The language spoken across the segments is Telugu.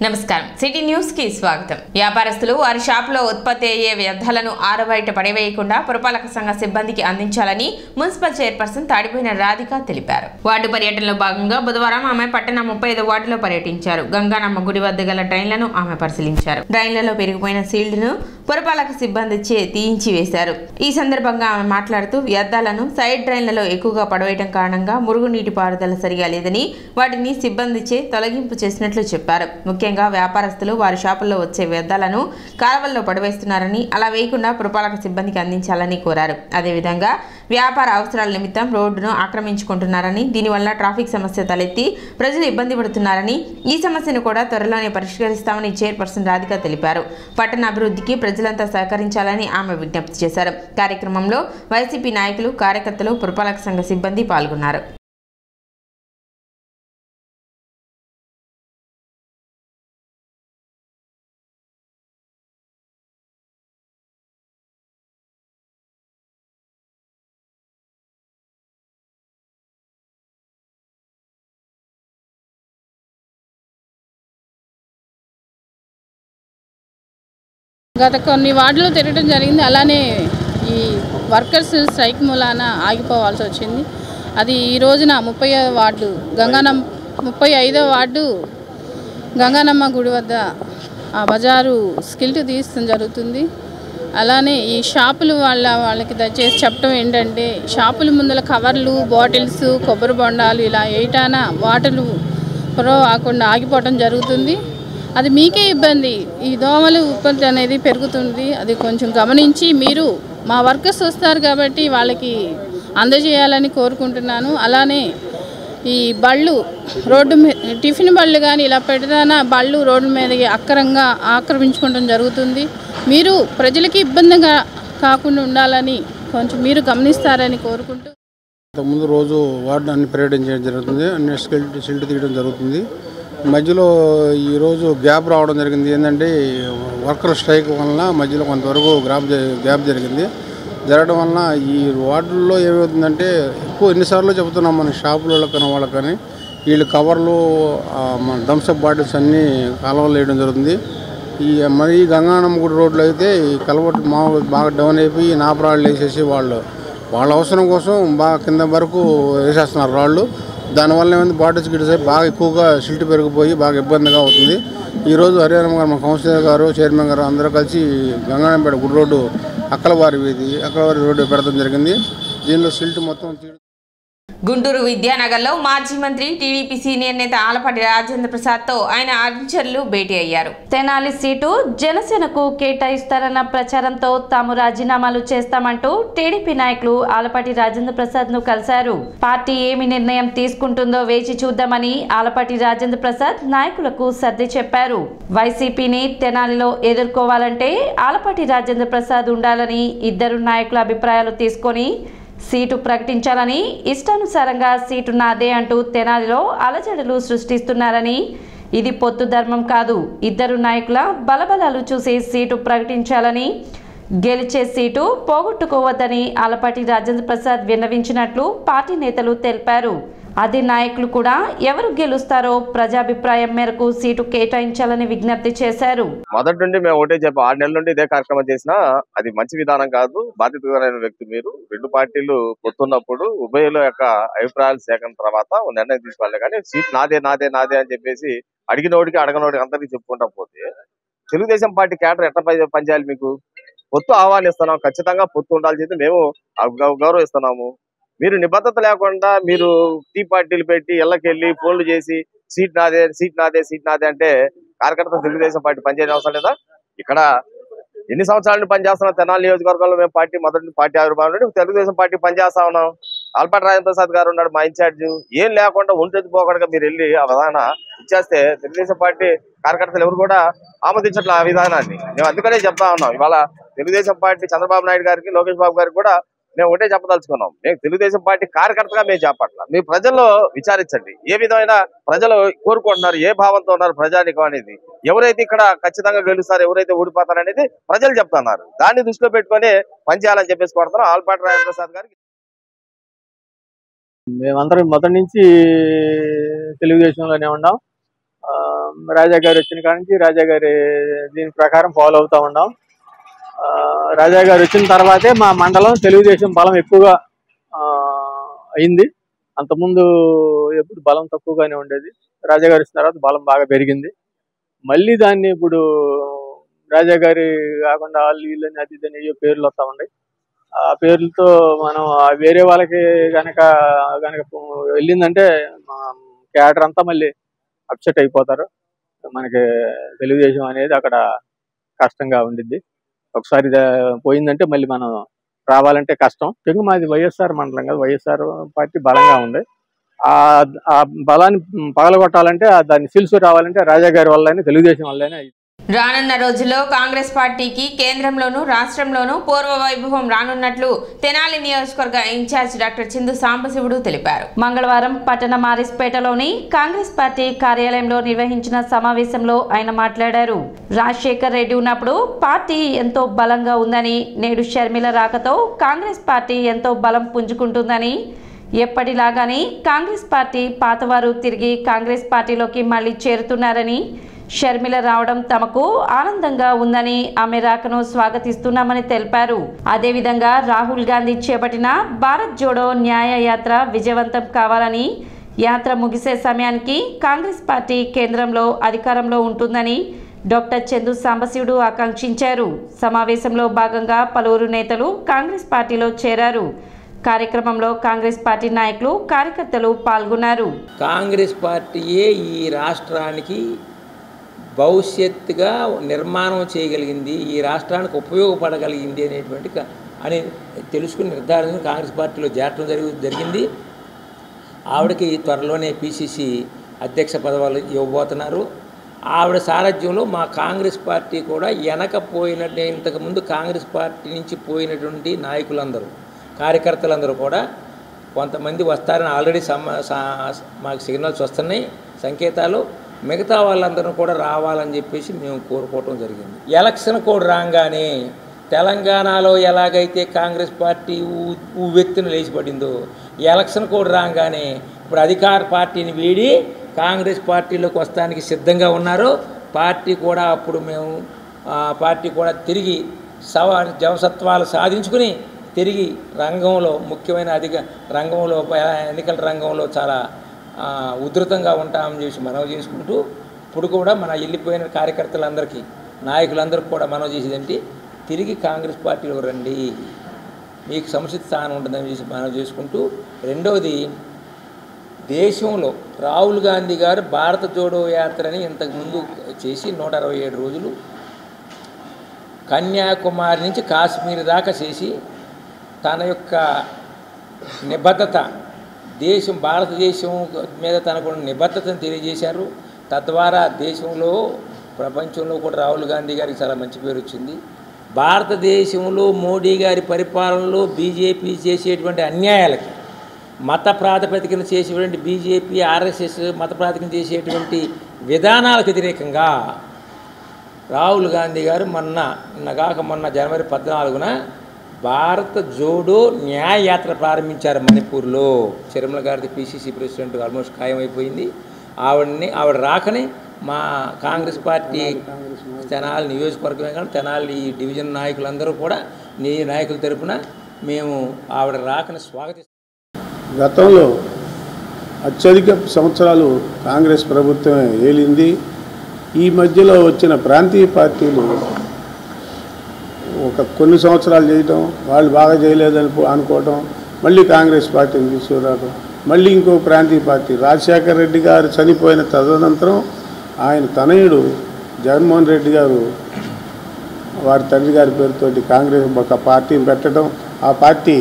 నమస్కారం సిటీ న్యూస్ కి స్వాగతం। వ్యాపారస్తులు వారి షాపులో ఉత్పత్తి అయ్యే వ్యర్థాలను ఆరబయట పడవేయకుండా పురపాలక సంఘ సిబ్బందికి అందించాలని మున్సిపల్ చైర్పర్సన్ తాడిపోయిన రాధిక తెలిపారు। వార్డు పర్యటనలో భాగంగా బుధవారం ఆమె పట్టణ 35 వార్డులో పర్యటించారు। గంగానమ్మ గుడి వద్ద గల డ్రైన్లను ఆమె పరిశీలించారు। డ్రైన్లలో పెరిగిపోయిన సీల్డ్ను పురపాలక సిబ్బందిచే తీయించి వేశారు। ఈ సందర్భంగా ఆమె మాట్లాడుతూ వ్యర్థాలను సైడ్ డ్రైన్లలో ఎక్కువగా పడవేయడం కారణంగా మురుగునీటి పారుదల సరిగా లేదని వాటిని సిబ్బందిచే తొలగింపు చేసినట్లు చెప్పారు। ముఖ్యంగా వ్యాపారస్తులు వారి షాపుల్లో వచ్చే వ్యర్థాలను కాలువల్లో పడవేస్తున్నారని అలా వేయకుండా పురపాలక సిబ్బందికి అందించాలని కోరారు। అదేవిధంగా వ్యాపార అవసరాల నిమిత్తం రోడ్డును ఆక్రమించుకుంటున్నారని దీనివల్ల ట్రాఫిక్ సమస్య తలెత్తి ప్రజలు ఇబ్బంది పడుతున్నారని ఈ సమస్యను కూడా త్వరలోనే పరిష్కరిస్తామని చైర్పర్సన్ రాధిక తెలిపారు। పట్టణ అభివృద్ధికి ప్రజలంతా సహకరించాలని ఆమె విజ్ఞప్తి చేశారు। కార్యక్రమంలో వైసీపీ నాయకులు కార్యకర్తలు పురపాలక సంఘ సిబ్బంది పాల్గొన్నారు। గత కొన్ని వార్డులు తిరగడం జరిగింది। అలానే ఈ వర్కర్స్ స్ట్రైక్ మూలాన ఆగిపోవాల్సి వచ్చింది। అది ఈ రోజున 35వ వార్డు 35వ వార్డు గంగానమ్మ గుడి వద్ద ఆ బజారు స్కిల్ట్ తీయడం జరుగుతుంది। అలానే ఈ షాపులు వాళ్ళకి దయచేసి చెప్పడం ఏంటంటే షాపుల ముందల కవర్లు బాటిల్స్ కొబ్బరి బొండాలు ఇలా వేయటాన వాటర్లు కాకుండా ఆగిపోవడం జరుగుతుంది। అది మీకే ఇబ్బంది, ఈ దోమలు ఉత్పత్తి అనేది పెరుగుతుంది। అది కొంచెం గమనించి మీరు మా వర్కర్స్ వస్తారు కాబట్టి వాళ్ళకి అందజేయాలని కోరుకుంటున్నాను। అలానే ఈ బళ్ళు రోడ్డు టిఫిన్ బళ్ళు కానీ ఇలా పెడతాన బళ్ళు రోడ్డు మీద అక్కరంగా ఆక్రమించుకోవడం జరుగుతుంది। మీరు ప్రజలకి ఇబ్బందిగా కాకుండా ఉండాలని కొంచెం మీరు గమనిస్తారని కోరుకుంటూ ముందు రోజు వార్డు అన్ని పర్యటించడం జరుగుతుంది, అన్ని సిల్ట్ తీయడం జరుగుతుంది। మధ్యలో ఈరోజు గ్యాప్ రావడం జరిగింది। ఏంటంటే వర్కర్ స్ట్రైక్ వలన మధ్యలో కొంతవరకు గ్యాప్ జరిగింది। జరగడం వలన ఈ వార్డుల్లో ఏమవుతుందంటే ఎన్నిసార్లు చెబుతున్నాం మన షాపులలో కానీ వాళ్ళకి కానీ వీళ్ళు కవర్లు మన థమ్స్అప్ బాటిల్స్ అన్నీ కాలువలు వేయడం జరుగుతుంది। మరి గంగానమ్మ గుడి రోడ్లో అయితే ఈ కలవట్టు బాగా డౌన్ అయిపోయి నాపరాళ్ళు వేసేసి వాళ్ళ అవసరం కోసం బాగా కింద వరకు వేసేస్తున్నారు రాళ్ళు। దానివల్ల ఏమైంది బాటిల్స్ గిట్స్ బాగా ఎక్కువగా సిల్ట్ పెరిగిపోయి బాగా ఇబ్బందిగా అవుతుంది। ఈరోజు హరియాణం గారు, మా కౌన్సిలర్ గారు, చైర్మన్ గారు అందరూ కలిసి గంగానంపేట గుడి రోడ్డు అక్కలవారి రోడ్డు పెడతాం జరిగింది। దీనిలో సిల్ట్ మొత్తం గుంటూరు విద్యానగర్లో మాజీ మంత్రి టీడీపీ సీనియర్ నేత ఆలపాటి రాజేంద్ర ప్రసాద్ తో ఆయన అనుచరులు భేటీ అయ్యారు। తెనాలి సీటు జనసేనకు కేటాయిస్తారన్న ప్రచారంతో తాము రాజీనామాలు చేస్తామంటూ టీడీపీ నాయకులు ఆలపాటి రాజేంద్ర ప్రసాద్ ను కలిశారు। పార్టీ ఏమి నిర్ణయం తీసుకుంటుందో వేచి చూద్దామని ఆలపాటి రాజేంద్ర ప్రసాద్ నాయకులకు సర్ది చెప్పారు। వైసీపీని తెనాలిలో ఎదుర్కోవాలంటే ఆలపాటి రాజేంద్ర ప్రసాద్ ఉండాలని ఇద్దరు నాయకుల అభిప్రాయాలు తీసుకొని సీటు ప్రకటించాలని, ఇష్టానుసారంగా సీటు నాదే అంటూ తెనాలిలో అలజడులు సృష్టిస్తున్నారని, ఇది పొత్తు ధర్మం కాదు, ఇద్దరు నాయకుల బలబలాలు చూసి సీటు ప్రకటించాలని, గెలిచే సీటు పోగొట్టుకోవద్దని ఆలపాటి రాజేంద్ర ప్రసాద్ విన్నవించినట్లు పార్టీ నేతలు తెలిపారు। అదే నాయకులు కూడా ఎవరు గెలుస్తారో ప్రజాభిప్రాయం మేరకు సీటు కేటాయించాలని విజ్ఞప్తి చేశారు। మొదటి నుండి మేము ఒకటే చెప్పి 6 నెలల నుండి ఇదే కార్యక్రమం చేసినా అది మంచి విధానం కాదు, బాధ్యతకరమైన వ్యక్తి మీరు। రెండు పార్టీలు పొత్తున్నప్పుడు ఉభయుల యొక్క అభిప్రాయాలు సేకరణ తర్వాత నిర్ణయం తీసుకోవాలి, కానీ సీట్ నాదే నాదే నాదే అని చెప్పేసి అడిగినోడికి అడగనోడికి అందరికీ చెప్పుకుంటా పోతే తెలుగుదేశం పార్టీ కేడర్ ఎట్లా పనిచేయాలి? మీకు పొత్తు ఆహ్వానిస్తున్నాం, ఖచ్చితంగా పొత్తు ఉండాల్సింది మేము గౌరవిస్తున్నాము। మీరు నిబద్ధత లేకుండా మీరు టీ పార్టీలు పెట్టి ఇళ్ళకెళ్ళి ఫోన్లు చేసి సీట్ నాదే సీట్ నాదే సీట్ నాదే అంటే కార్యకర్తలు తెలుగుదేశం పార్టీ పనిచేయడం అవసరం లేదా? ఇక్కడ ఎన్ని సంవత్సరాలు పనిచేస్తున్నాం తెనాలి నియోజకవర్గంలో మేము పార్టీ మొదటి పార్టీ ఆవిర్భావం నుండి తెలుగుదేశం పార్టీ పనిచేస్తా ఉన్నాం। ఆలపాటి రాజేంద్ర ప్రసాద్ గారు ఉన్నాడు మా ఇన్ఛార్జ్, ఏం లేకుండా ఒంటెత్తిపోకుండా మీరు వెళ్ళి ఆ విధాన ఇచ్చేస్తే తెలుగుదేశం పార్టీ కార్యకర్తలు ఎవరు కూడా ఆమోదించట్లే ఆ విధానాన్ని। మేము అందుకనే చెప్తా ఉన్నాం, ఇవాళ తెలుగుదేశం పార్టీ చంద్రబాబు నాయుడు గారికి, లోకేష్ బాబు గారికి కూడా మేము ఒకటే చెప్పదలుచుకున్నాం, మేము తెలుగుదేశం పార్టీ కార్యకర్తగా మేము చెప్పట్లా, మీ ప్రజల్లో విచారించండి ఏ విధమైన ప్రజలు కోరుకుంటున్నారు, ఏ భావంతో ఉన్నారు ప్రజానికం అనేది, ఎవరైతే ఇక్కడ ఖచ్చితంగా గెలుస్తారు, ఎవరైతే ఓడిపోతారు అనేది ప్రజలు చెప్తున్నారు। దాన్ని దృష్టిలో పెట్టుకొని పనిచేయాలని చెప్పేసి కోరుతున్నాం ఆలపాటి రాజేంద్ర ప్రసాద్ గారికి। మేమందరం మొదటి నుంచి తెలుగుదేశంలోనే ఉన్నాం। రాజా గారు వచ్చిన కాడి నుంచి రాజా గారి దీని ప్రకారం ఫాలో అవుతూ ఉన్నాం. రాజా గారు వచ్చిన తర్వాతే మా మండలం తెలుగుదేశం బలం ఎక్కువగా అయింది. అంతకుముందు ఎప్పుడు బలం తక్కువగానే ఉండేది. రాజా గారు వచ్చిన తర్వాత బలం బాగా పెరిగింది. మళ్ళీ దాన్ని ఇప్పుడు రాజా గారి కాకుండా వాళ్ళు వీళ్ళని అది ఇదని అయ్యో పేర్లు వస్తూ ఉన్నాయి. ఆ పేర్లతో మనం వేరే వాళ్ళకి కనుక వెళ్ళిందంటే క్యాడర్ అంతా మళ్ళీ అప్సెట్ అయిపోతారు. మనకి తెలుగుదేశం అనేది అక్కడ కష్టంగా ఉండిద్ది. ఒకసారి పోయిందంటే మళ్ళీ మనం రావాలంటే కష్టం. ఎందుకు మాది వైఎస్ఆర్ మండలం కదా, వైఎస్ఆర్ పార్టీ బలంగా ఉంది. ఆ బలాన్ని పగలగొట్టాలంటే దాన్ని సిల్సు రావాలంటే రాజా గారి వల్లనే, తెలుగుదేశం వల్లనే. రానున్న రోజుల్లో కాంగ్రెస్ పార్టీకి కేంద్రంలోనూ రాష్ట్రంలోనూ పూర్వ వైభవం రానున్నట్లు తెనాలి నియోజకవర్గ ఇన్ఛార్జ్ డాక్టర్ చిందు సాంబశివుడు తెలిపారు. మంగళవారం పట్టణ మారిస్పేటలోని కాంగ్రెస్ పార్టీ కార్యాలయంలో నిర్వహించిన సమావేశంలో ఆయన మాట్లాడారు. రాజశేఖర్ రెడ్డి ఉన్నప్పుడు పార్టీ ఎంతో బలంగా ఉందని, నేడు షర్మిల రాకతో కాంగ్రెస్ పార్టీ ఎంతో బలం పుంజుకుంటుందని, ఎప్పటిలాగానే కాంగ్రెస్ పార్టీ పాతవారు తిరిగి కాంగ్రెస్ పార్టీలోకి మళ్లీ చేరుతున్నారని, షర్మిల రావడం తమకు ఆనందంగా ఉందని, ఆమె రాకను స్వాగతిస్తున్నామని తెలిపారు. అదేవిధంగా రాహుల్ గాంధీ చేపట్టిన భారత్ జోడో న్యాయ యాత్ర విజయవంతం కావాలని, యాత్ర ముగిసే సమయానికి కాంగ్రెస్ పార్టీ కేంద్రంలో అధికారంలో ఉంటుందని డాక్టర్ చందు సాంబశివుడు ఆకాంక్షించారు. సమావేశంలో భాగంగా పలువురు నేతలు కాంగ్రెస్ పార్టీలో చేరారు. కార్యక్రమంలో కాంగ్రెస్ పార్టీ నాయకులు, కార్యకర్తలు పాల్గొన్నారు. కాంగ్రెస్ పార్టీయే ఈ రాష్ట్రానికి భవిష్యత్తుగా నిర్మాణం చేయగలిగింది, ఈ రాష్ట్రానికి ఉపయోగపడగలిగింది అని తెలుసుకుని నిర్ధారణ కాంగ్రెస్ పార్టీలో చేరటం జరిగింది. ఆవిడకి త్వరలోనే పిసిసి అధ్యక్ష పదవులు ఇవ్వబోతున్నారు. ఆవిడ సారథ్యంలో మా కాంగ్రెస్ పార్టీ కూడా వెనకపోయినట్టే, ఇంతకుముందు కాంగ్రెస్ పార్టీ నుంచి పోయినటువంటి నాయకులందరూ, కార్యకర్తలందరూ కూడా కొంతమంది వస్తారని ఆల్రెడీ మాకు సిగ్నల్స్ వస్తున్నాయి, సంకేతాలు. మిగతా వాళ్ళందరూ కూడా రావాలని చెప్పేసి మేము కోరుకోవటం జరిగింది. ఎలక్షన్ కోడ్ రాగానే తెలంగాణలో ఎలాగైతే కాంగ్రెస్ పార్టీ ఉవ్వెత్తున లేచిపడిందో, ఎలక్షన్ కోడ్ రాగానే ఇప్పుడు అధికార పార్టీని వీడి కాంగ్రెస్ పార్టీలోకి వస్తానికి సిద్ధంగా ఉన్నారు. పార్టీ కూడా అప్పుడు మేము పార్టీ కూడా తిరిగి జవసత్వాలు సాధించుకుని తిరిగి రంగంలో, ముఖ్యమైన రంగంలో, ఎన్నికల రంగంలో చాలా ఉధృతంగా ఉంటామని చెప్పి మనవి చేసుకుంటూ, ఇప్పుడు కూడా మన వెళ్ళిపోయిన కార్యకర్తలందరికీ, నాయకులందరికీ కూడా మనవి చేసేదంటే తిరిగి కాంగ్రెస్ పార్టీలో రండి, మీకు సముచిత స్థానం ఉంటుందని చెప్పి మనవి చేసుకుంటూ, రెండవది దేశంలో రాహుల్ గాంధీ గారు భారత జోడో యాత్రని ఇంతకుముందు చేసి 167 రోజులు కన్యాకుమారి నుంచి కాశ్మీర్ దాకా చేసి తన యొక్క నిబద్ధత, భారతదేశం మీద తనకున్న నిబద్ధతను తెలియజేశారు. తద్వారా దేశంలో, ప్రపంచంలో కూడా రాహుల్ గాంధీ గారికి చాలా మంచి పేరు వచ్చింది. భారతదేశంలో మోడీ గారి పరిపాలనలో బీజేపీ చేసేటువంటి అన్యాయాలకి, మత ప్రాతిపదికన చేసేటువంటి బీజేపీ, ఆర్ఎస్ఎస్ మత ప్రాతిపదికన చేసేటువంటి విధానాలకు వ్యతిరేకంగా రాహుల్ గాంధీ గారు మొన్న జనవరి 14న భారత జోడో న్యాయ యాత్ర ప్రారంభించారు మణిపూర్లో. షర్మిల గారి పిసిసి ప్రెసిడెంట్ ఆల్మోస్ట్ ఖాయమైపోయింది. ఆవిడ రాకని మా కాంగ్రెస్ పార్టీ తెనాలి నియోజకవర్గమే కానీ తెనాలి డివిజన్ నాయకులందరూ కూడా నాయకుల తరపున మేము ఆవిడ రాకని స్వాగతిస్తాం. గతంలో అత్యధిక సంవత్సరాలు కాంగ్రెస్ ప్రభుత్వమే ఏలింది. ఈ మధ్యలో వచ్చిన ప్రాంతీయ పార్టీలు కొన్ని సంవత్సరాలు చేయటం, వాళ్ళు బాగా చేయలేదని అనుకోవటం, మళ్ళీ కాంగ్రెస్ పార్టీని తీసుకురావడం, మళ్ళీ ఇంకో ప్రాంతీయ పార్టీ. రాజశేఖర్ రెడ్డి గారు చనిపోయిన తదనంతరం ఆయన తనయుడు జగన్మోహన్ రెడ్డి గారు వారి తండ్రి గారి పేరుతోటి కాంగ్రెస్ ఒక పార్టీని పెట్టడం, ఆ పార్టీ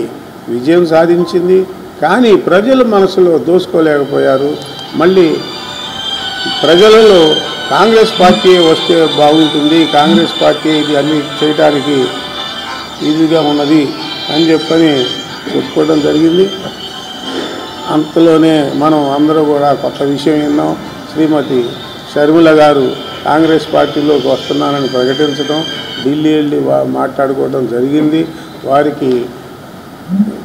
విజయం సాధించింది. కానీ ప్రజల మనసులో దోసుకోలేకపోయారు. మళ్ళీ ప్రజలలో కాంగ్రెస్ పార్టీ వస్తే బాగుంటుంది, కాంగ్రెస్ పార్టీ ఇది అన్ని చేయడానికి ఈజీగా ఉన్నది అని చెప్పని చెప్పుకోవడం జరిగింది. అంతలోనే మనం అందరూ కూడా కొత్త విషయం విన్నాం. శ్రీమతి షర్మిల గారు కాంగ్రెస్ పార్టీలోకి వస్తున్నానని ప్రకటించడం, ఢిల్లీ వెళ్ళి మాట్లాడుకోవడం జరిగింది. వారికి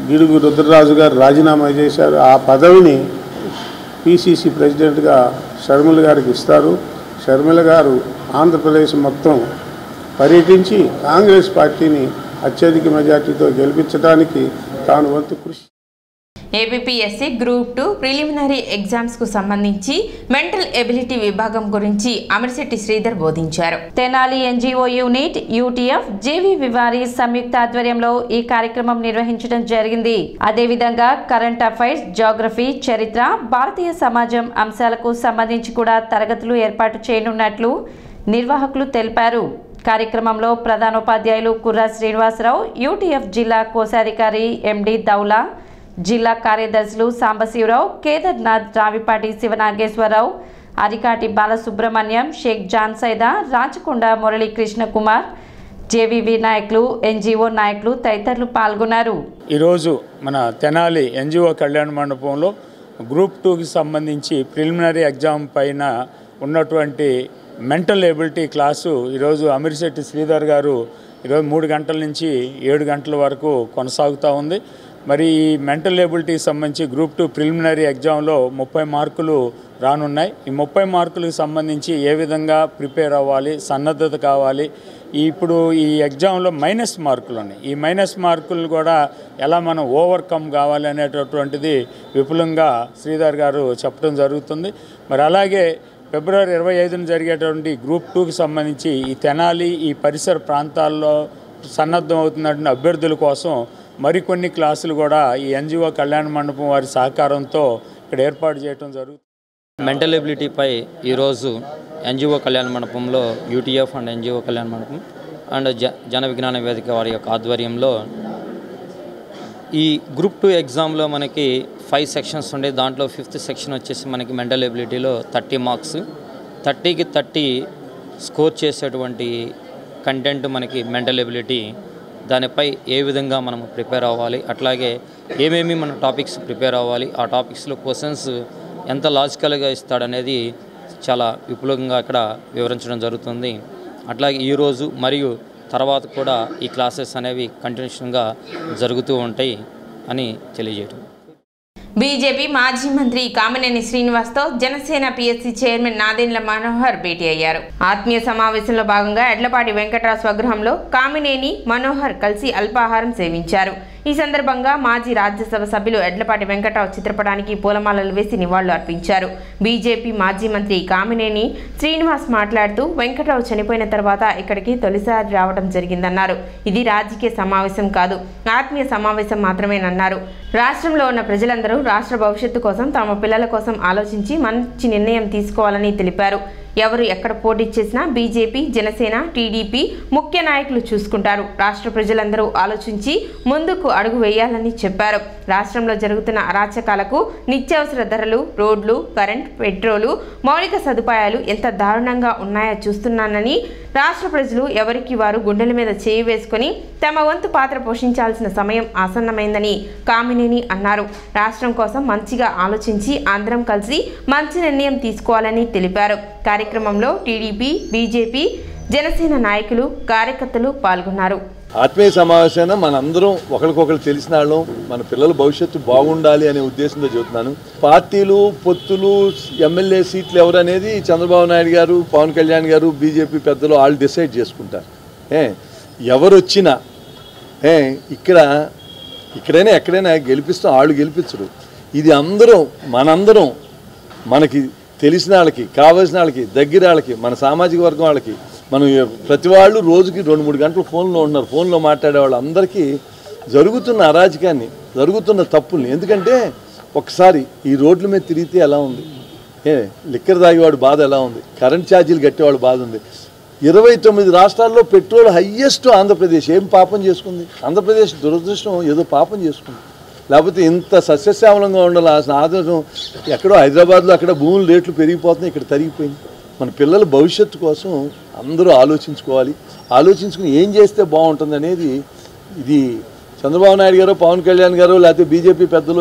గిడుగు రుద్రరాజు గారు రాజీనామా చేశారు. ఆ పదవిని పిసిసి ప్రెసిడెంట్గా షర్మిల గారికి ఇస్తారు. షర్మిల గారు ఆంధ్రప్రదేశ్ మొత్తం పర్యటించి కాంగ్రెస్ పార్టీని అత్యధిక మెజార్టీతో గెలిపించడానికి తాను వంతు కృషి. ఏబిపిఎస్సి గ్రూప్ 2 ప్రిలిమినరీ ఎగ్జామ్స్ కు సంబంధించి మెంటల్ ఎబిలిటీ విభాగం గురించి అమర్శెట్టి శ్రీధర్ బోధించారు. Tenali NGO unit UTF JV వివారి సంయుక్త ఆధ్వర్యంలో ఈ కార్యక్రమం నిర్వహించడం జరిగింది. అదేవిధంగా కరెంట్ అఫైర్స్, జియోగ్రఫీ, చరిత్ర, భారతీయ సమాజం అంశాలకు సంబంధించి కూడా తరగతులు ఏర్పాటు చేయనున్నట్లు నిర్వాహకులు తెలిపారు. కార్యక్రమంలో ప్రధానోపాధ్యాయులు కుర్రా శ్రీనివాసరావు, యూటీఎఫ్ జిల్లా కోశాధికారి ఎండి దౌలా, జిల్లా కార్యదర్శులు సాంబశివరావు, కేదార్నాథ్, రావిపాటి శివనాగేశ్వరరావు, అరికాటి బాలసుబ్రహ్మణ్యం, షేక్ జాన్ సైదా, రాచకొండ మురళీ కృష్ణ కుమార్, జేవీవి నాయకులు, ఎన్జిఓ నాయకులు తదితరులు పాల్గొన్నారు. ఈరోజు మన తెనాలి ఎన్జిఓ కళ్యాణ మండపంలో గ్రూప్ 2కి సంబంధించి ప్రిలిమినరీ ఎగ్జామ్ పైన ఉన్నటువంటి మెంటల్ ఎబిలిటీ క్లాసు ఈరోజు అమర్శెట్టి శ్రీధర్ గారు ఈరోజు 3 గంటల నుంచి 7 గంటల వరకు కొనసాగుతూ ఉంది. మరి ఈ మెంటల్ ఎబిలిటీకి సంబంధించి గ్రూప్ 2 ప్రిలిమినరీ ఎగ్జామ్లో 30 మార్కులు రానున్నాయి. ఈ 30 మార్కులకు సంబంధించి ఏ విధంగా ప్రిపేర్ అవ్వాలి, సన్నద్ధత కావాలి, ఇప్పుడు ఈ ఎగ్జామ్లో మైనస్ మార్కులు ఉన్నాయి. ఈ మైనస్ మార్కులు కూడా ఎలా మనం ఓవర్కమ్ కావాలి అనేటటువంటిది విపులంగా శ్రీధర్ గారు చెప్పడం జరుగుతుంది. మరి అలాగే ఫిబ్రవరి 25న జరిగేటువంటి గ్రూప్ 2కి సంబంధించి ఈ తెనాలి, ఈ పరిసర ప్రాంతాల్లో సన్నద్ధం అవుతున్నటువంటి అభ్యర్థుల కోసం మరికొన్ని క్లాసులు కూడా ఈ ఎన్జిఓ కళ్యాణ మండపం వారి సహకారంతో ఇక్కడ ఏర్పాటు చేయడం జరుగుతుంది. మెంటల్ ఎబిలిటీపై ఈరోజు ఎన్జిఓ కళ్యాణ మండపంలో యూటీఎఫ్ అండ్ ఎన్జిఓ కళ్యాణ మండపం అండ్ జన విజ్ఞాన వేదిక వారి యొక్క ఆధ్వర్యంలో ఈ గ్రూప్ 2 ఎగ్జామ్లో మనకి 5 సెక్షన్స్ ఉండే, దాంట్లో 5th సెక్షన్ వచ్చేసి మనకి మెంటల్ ఎబిలిటీలో 30 మార్క్స్, 30కి 30 స్కోర్ చేసేటువంటి కంటెంట్ మనకి మెంటల్ ఎబిలిటీ. దానిపై ఏ విధంగా మనం ప్రిపేర్ అవ్వాలి, అట్లాగే ఏమేమి మన టాపిక్స్ ప్రిపేర్ అవ్వాలి, ఆ టాపిక్స్లో క్వశ్చన్స్ ఎంత లాజికల్గా ఇస్తాడనేది చాలా విపులంగా ఇక్కడ వివరించడం జరుగుతుంది. అట్లాగే ఈరోజు మరియు తర్వాత కూడా ఈ క్లాసెస్ అనేవి కంటిన్యూషన్గా జరుగుతూ ఉంటాయి అని తెలియజేయడం. బీజేపీ మాజీ మంత్రి కామినేని శ్రీనివాస్తో జనసేన పిఎస్సి చైర్మన్ నాదెండ్ల మనోహర్ భేటీ అయ్యారు. ఆత్మీయ సమావేశంలో భాగంగా ఎడ్లపాటి వెంకటరావు స్వగృహంలో కామినేని, మనోహర్ కలిసి అల్పాహారం సేవించారు. ఈ సందర్భంగా మాజీ రాజ్యసభ సభ్యులు ఎడ్లపాటి వెంకటరావు చిత్రపటానికి పూలమాలలు వేసి నివాళులు అర్పించారు. బీజేపీ మాజీ మంత్రి కామినేని శ్రీనివాస్ మాట్లాడుతూ వెంకటరావు చనిపోయిన తర్వాత ఇక్కడికి తొలిసారి రావడం జరిగిందన్నారు. ఇది రాజకీయ సమావేశం కాదు, ఆత్మీయ సమావేశం మాత్రమేనన్నారు. రాష్ట్రంలో ఉన్న ప్రజలందరూ రాష్ట్ర భవిష్యత్తు కోసం, తమ పిల్లల కోసం ఆలోచించి మంచి నిర్ణయం తీసుకోవాలని తెలిపారు. ఎవరు ఎక్కడ పోటీ చేసినా బీజేపీ, జనసేన, టీడీపీ ముఖ్య నాయకులు చూసుకుంటారు. రాష్ట్ర ప్రజలందరూ ఆలోచించి ముందుకు అడుగు వేయాలని చెప్పారు. రాష్ట్రంలో జరుగుతున్న అరాచకాలకు, నిత్యావసర ధరలు, రోడ్లు, కరెంట్, పెట్రోలు, మౌలిక సదుపాయాలు ఎంత దారుణంగా ఉన్నాయో చూస్తున్నానని, రాష్ట్ర ప్రజలు ఎవరికి వారు గుండెల మీద చేయి వేసుకుని తమ వంతు పాత్ర పోషించాల్సిన సమయం ఆసన్నమైందని కామినేని అన్నారు. రాష్ట్రం కోసం మంచిగా ఆలోచించి అందరం కలిసి మంచి నిర్ణయం తీసుకోవాలని తెలిపారు. కార్యక్రమంలో టీడీపీ, బీజేపీ, జనసేన నాయకులు, కార్యకర్తలు పాల్గొన్నారు. ఆత్మీయ సమావేశాన మనందరం ఒకరికొకరు తెలిసిన వాళ్ళం, మన పిల్లల భవిష్యత్తు బాగుండాలి అనే ఉద్దేశంతో చెబుతున్నాను. పార్టీలు, పొత్తులు, ఎమ్మెల్యే సీట్లు ఎవరు అనేది చంద్రబాబు నాయుడు గారు, పవన్ కళ్యాణ్ గారు, బీజేపీ పెద్దలు వాళ్ళు డిసైడ్ చేసుకుంటారు. ఎవరు వచ్చినా ఇక్కడైనా ఎక్కడైనా గెలిపిస్తాం, వాళ్ళు గెలిపించరు. ఇది మనందరం మనకి తెలిసిన వాళ్ళకి, కావాల్సిన వాళ్ళకి, దగ్గర వాళ్ళకి, మన సామాజిక వర్గం వాళ్ళకి, మనం ప్రతి వాళ్ళు రోజుకి 2-3 గంటలు ఫోన్లో ఉన్నారు. ఫోన్లో మాట్లాడే వాళ్ళు అందరికీ జరుగుతున్న అరాజకాన్ని, జరుగుతున్న తప్పుల్ని, ఎందుకంటే ఒకసారి ఈ రోడ్ల మీద తిరిగితే ఎలా ఉంది, లిక్కర్ తాగేవాడు బాధ ఎలా ఉంది, కరెంట్ ఛార్జీలు కట్టేవాడు బాధ ఉంది. 29 రాష్ట్రాల్లో పెట్రోల్ హయ్యెస్ట్ ఆంధ్రప్రదేశ్. ఏం పాపం చేసుకుంది ఆంధ్రప్రదేశ్? దురదృష్టం, ఏదో పాపం చేసుకుంది. లేకపోతే ఇంత సస్యశ్యామలంగా ఉండాలి. ఆదర్శం ఎక్కడో హైదరాబాద్లో అక్కడ భూముల రేట్లు పెరిగిపోతున్నాయి, ఇక్కడ తరిగిపోయింది. మన పిల్లల భవిష్యత్తు కోసం అందరూ ఆలోచించుకోవాలి. ఆలోచించుకుని ఏం చేస్తే బాగుంటుంది అనేది, ఇది చంద్రబాబు నాయుడు గారు, పవన్ కళ్యాణ్ గారు, లేకపోతే బీజేపీ పెద్దలు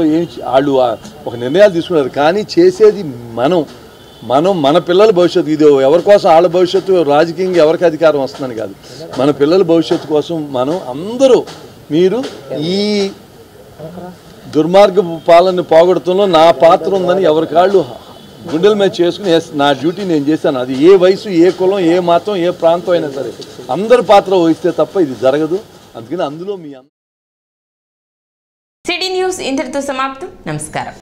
వాళ్ళు ఒక నిర్ణయాలు తీసుకున్నారు. కానీ చేసేది మన పిల్లల భవిష్యత్తు. ఇది ఎవరి కోసం వాళ్ళ భవిష్యత్తు, రాజకీయంగా ఎవరికి అధికారం వస్తుందని కాదు, మన పిల్లల భవిష్యత్తు కోసం మనం అందరూ, మీరు ఈ దుర్మార్గ పాలన పోగొడుతున్న నా పాత్ర ఉందని ఎవరికాళ్ళు గుండెల మీద చేసుకుని నా డ్యూటీ నేను చేశాను. అది ఏ వయసు, ఏ కులం, ఏ మతం, ఏ ప్రాంతం అయినా సరే అందరి పాత్ర వహిస్తే తప్ప ఇది జరగదు. అందుకని అందులో మీ సిటీ న్యూస్ ఇంతటితో సమాప్తం. నమస్కారం.